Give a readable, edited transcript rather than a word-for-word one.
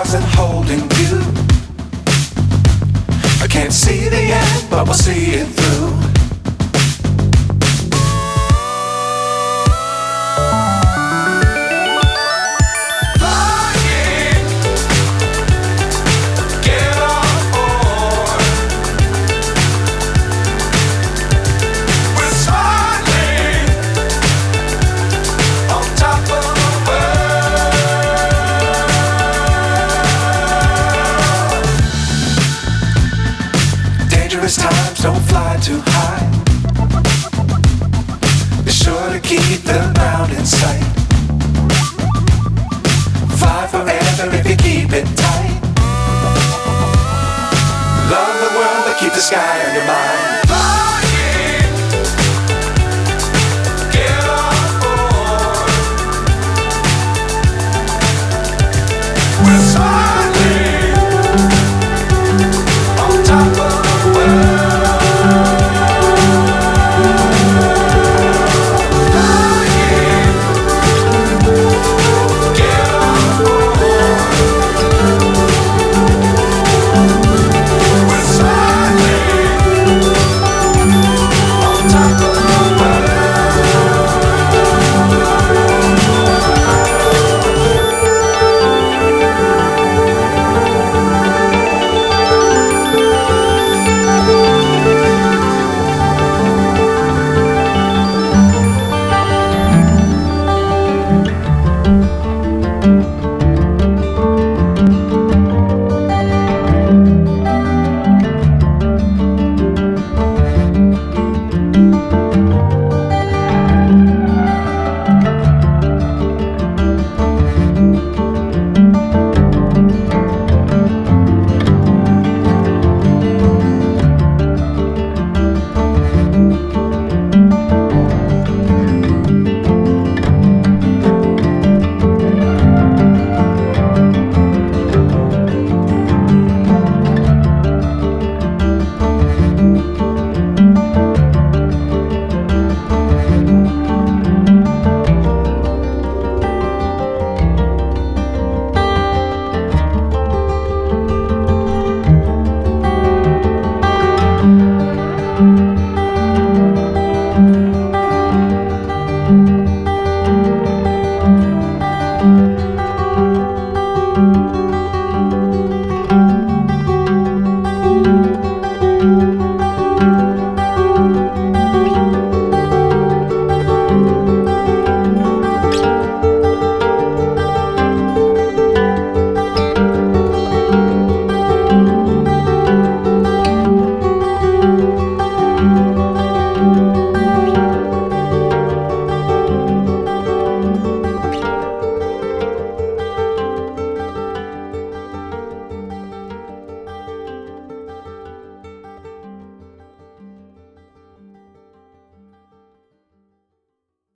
stars and holding you. I can't see the end, but we'll see it through. Times don't fly too high. Be sure to keep the ground in sight. Fly forever if you keep it tight. Love the world but keep the sky on your mind.